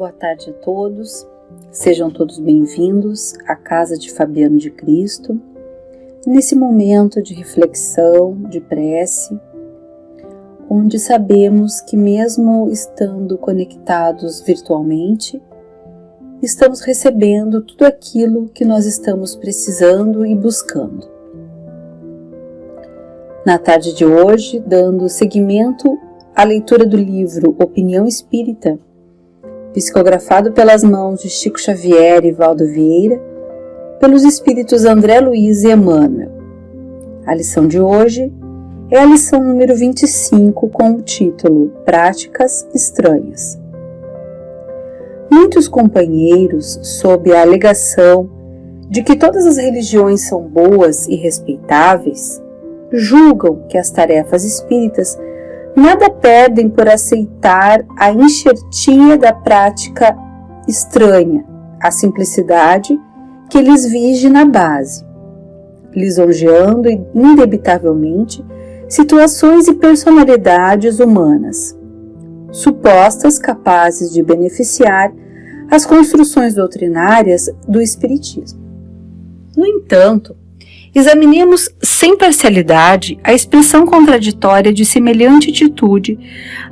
Boa tarde a todos, sejam todos bem-vindos à Casa de Fabiano de Cristo, nesse momento de reflexão, de prece, onde sabemos que mesmo estando conectados virtualmente, estamos recebendo tudo aquilo que nós estamos precisando e buscando. Na tarde de hoje, dando seguimento à leitura do livro Opinião Espírita, psicografado pelas mãos de Chico Xavier e Valdo Vieira, pelos espíritos André Luiz e Emmanuel. A lição de hoje é a lição número 25, com o título Práticas Estranhas. Muitos companheiros, sob a alegação de que todas as religiões são boas e respeitáveis, julgam que as tarefas espíritas nada perdem por aceitar a enxertia da prática estranha, a simplicidade que lhes vige na base, lisonjeando indebitavelmente situações e personalidades humanas, supostas capazes de beneficiar as construções doutrinárias do Espiritismo. No entanto, examinemos sem parcialidade a expressão contraditória de semelhante atitude,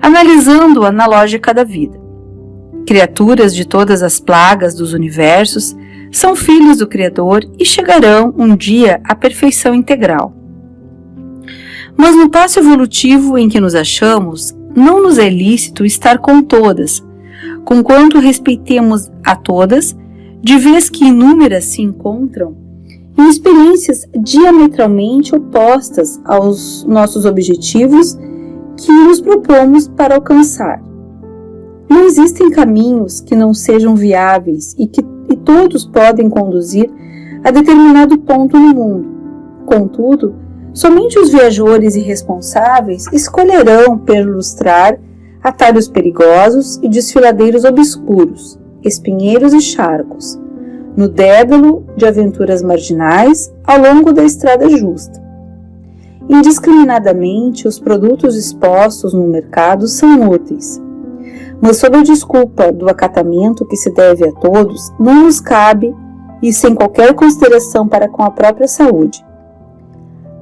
analisando-a na lógica da vida. Criaturas de todas as plagas dos universos são filhos do Criador e chegarão um dia à perfeição integral. Mas no passo evolutivo em que nos achamos, não nos é lícito estar com todas, conquanto respeitemos a todas, de vez que inúmeras se encontram em experiências diametralmente opostas aos nossos objetivos que nos propomos para alcançar. Não existem caminhos que não sejam viáveis e todos podem conduzir a determinado ponto no mundo. Contudo, somente os viajores irresponsáveis escolherão perlustrar atalhos perigosos e desfiladeiros obscuros, espinheiros e charcos, no dédalo de aventuras marginais ao longo da estrada justa. Indiscriminadamente, os produtos expostos no mercado são úteis, mas sob a desculpa do acatamento que se deve a todos, não nos cabe e sem qualquer consideração para com a própria saúde.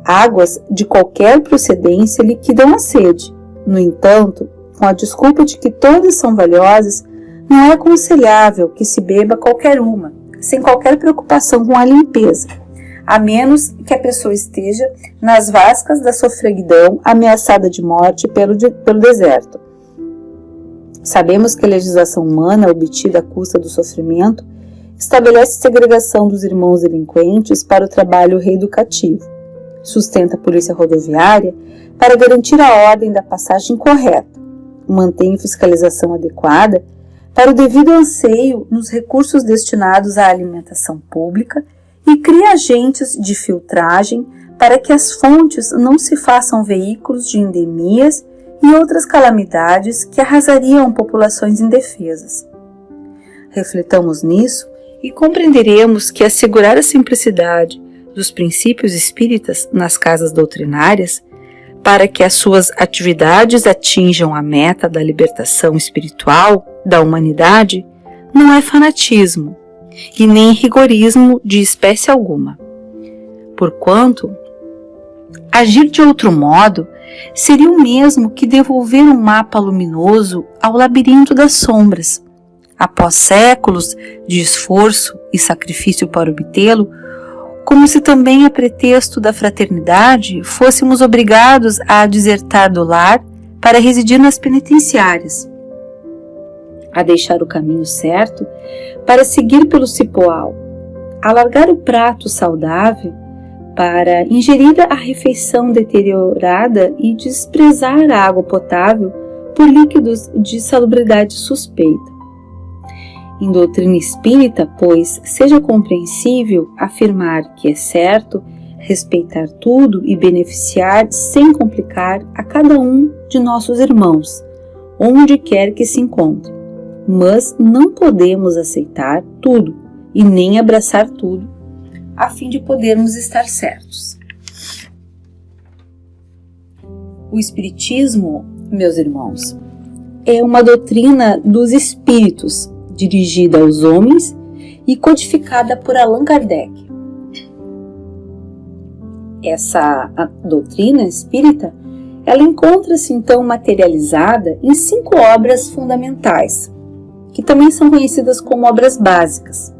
Águas de qualquer procedência liquidam a sede. No entanto, com a desculpa de que todas são valiosas, não é aconselhável que se beba qualquer uma, sem qualquer preocupação com a limpeza, a menos que a pessoa esteja nas vascas da sofreguidão, ameaçada de morte pelo deserto. Sabemos que a legislação humana, obtida à custa do sofrimento, estabelece segregação dos irmãos delinquentes para o trabalho reeducativo, sustenta a polícia rodoviária para garantir a ordem da passagem correta, mantém fiscalização adequada para o devido anseio nos recursos destinados à alimentação pública e cria agentes de filtragem para que as fontes não se façam veículos de endemias e outras calamidades que arrasariam populações indefesas. Refletamos nisso e compreenderemos que assegurar a simplicidade dos princípios espíritas nas casas doutrinárias, para que as suas atividades atinjam a meta da libertação espiritual da humanidade, não é fanatismo e nem rigorismo de espécie alguma. Porquanto, agir de outro modo seria o mesmo que devolver um mapa luminoso ao labirinto das sombras. Após séculos de esforço e sacrifício para obtê-lo, como se também a pretexto da fraternidade fôssemos obrigados a desertar do lar para residir nas penitenciárias, a deixar o caminho certo para seguir pelo cipoal, a largar o prato saudável para ingerir a refeição deteriorada e desprezar a água potável por líquidos de salubridade suspeita. Em doutrina espírita, pois, seja compreensível afirmar que é certo respeitar tudo e beneficiar sem complicar a cada um de nossos irmãos, onde quer que se encontre. Mas não podemos aceitar tudo e nem abraçar tudo, a fim de podermos estar certos. O Espiritismo, meus irmãos, é uma doutrina dos espíritos, dirigida aos homens e codificada por Allan Kardec. Essa doutrina espírita, ela encontra-se então materializada em 5 obras fundamentais, que também são conhecidas como obras básicas,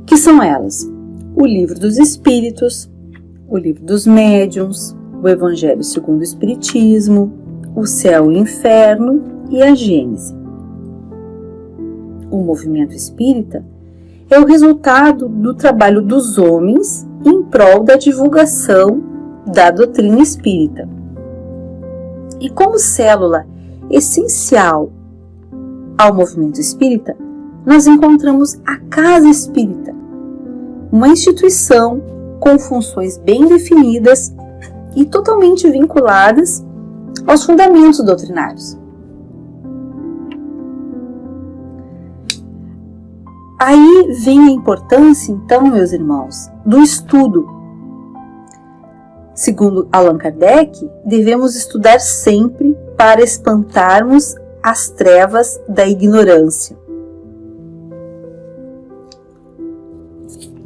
que são elas: o Livro dos Espíritos, o Livro dos Médiuns, o Evangelho segundo o Espiritismo, o Céu e o Inferno e a Gênese. O movimento espírita é o resultado do trabalho dos homens em prol da divulgação da doutrina espírita. E como célula essencial ao movimento espírita, nós encontramos a Casa Espírita, uma instituição com funções bem definidas e totalmente vinculadas aos fundamentos doutrinários. Aí vem a importância, então, meus irmãos, do estudo. Segundo Allan Kardec, devemos estudar sempre para espantarmos as trevas da ignorância.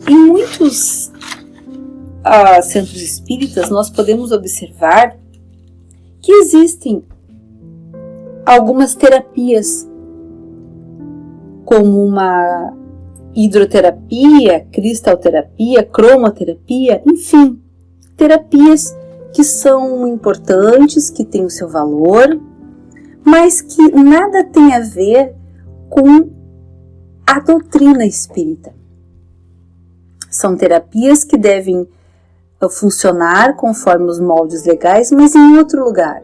Em muitos centros espíritas, nós podemos observar que existem algumas terapias, como uma hidroterapia, cristalterapia, cromoterapia, enfim, terapias que são importantes, que têm o seu valor, mas que nada tem a ver com a doutrina espírita. São terapias que devem funcionar conforme os moldes legais, mas em outro lugar.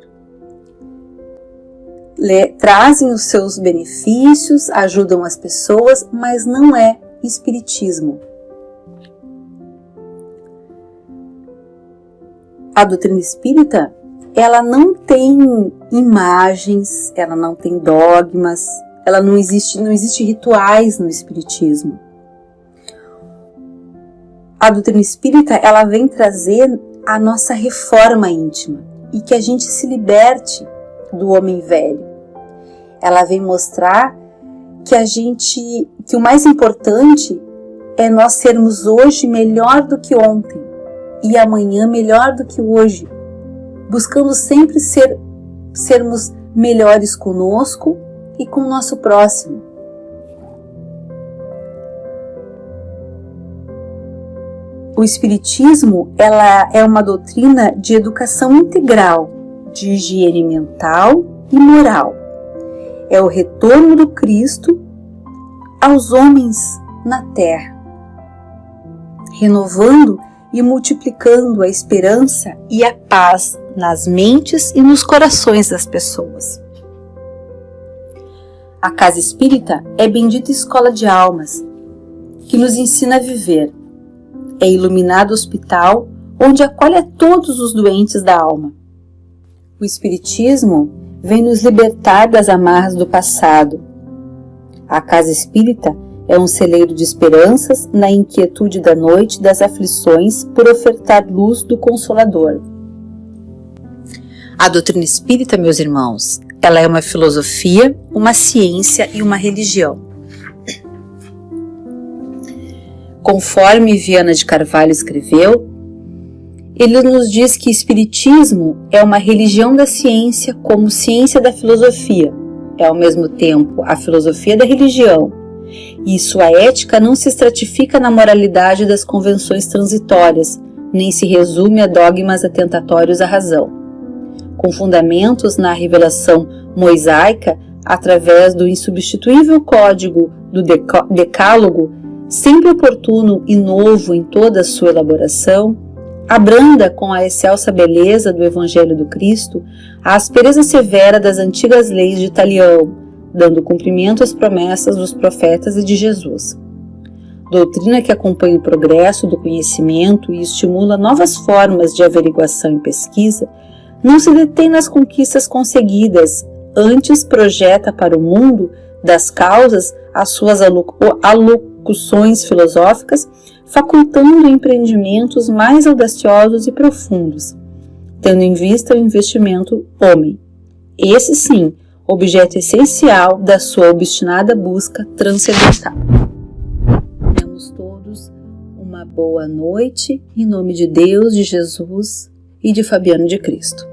Trazem os seus benefícios, ajudam as pessoas, mas não é espiritismo. A doutrina espírita, ela não tem imagens, ela não tem dogmas, ela não existe rituais no espiritismo. A doutrina espírita, ela vem trazer a nossa reforma íntima e que a gente se liberte do homem velho. Ela vem mostrar que o mais importante é nós sermos hoje melhor do que ontem e amanhã melhor do que hoje, buscando sempre sermos melhores conosco e com o nosso próximo. O Espiritismo, ela é uma doutrina de educação integral, de higiene mental e moral. É o retorno do Cristo aos homens na terra, renovando e multiplicando a esperança e a paz nas mentes e nos corações das pessoas. A Casa Espírita é bendita escola de almas, que nos ensina a viver. É iluminado hospital, onde acolhe a todos os doentes da alma. O Espiritismo vem nos libertar das amarras do passado. A Casa Espírita é um celeiro de esperanças na inquietude da noite das aflições por ofertar luz do Consolador. A doutrina espírita, meus irmãos, ela é uma filosofia, uma ciência e uma religião. Conforme Viana de Carvalho escreveu, ele nos diz que Espiritismo é uma religião da ciência como ciência da filosofia. É ao mesmo tempo a filosofia da religião, e sua ética não se estratifica na moralidade das convenções transitórias, nem se resume a dogmas atentatórios à razão. Com fundamentos na revelação mosaica, através do insubstituível código do Decálogo, sempre oportuno e novo em toda a sua elaboração, abranda com a excelsa beleza do Evangelho do Cristo a aspereza severa das antigas leis de Italião, dando cumprimento às promessas dos profetas e de Jesus. Doutrina que acompanha o progresso do conhecimento e estimula novas formas de averiguação e pesquisa, não se detém nas conquistas conseguidas, antes projeta para o mundo das causas as suas alocuções filosóficas, facultando empreendimentos mais audaciosos e profundos, tendo em vista o investimento homem. Esse sim, objeto essencial da sua obstinada busca transcendental. Tenhamos todos uma boa noite, em nome de Deus, de Jesus e de Fabiano de Cristo.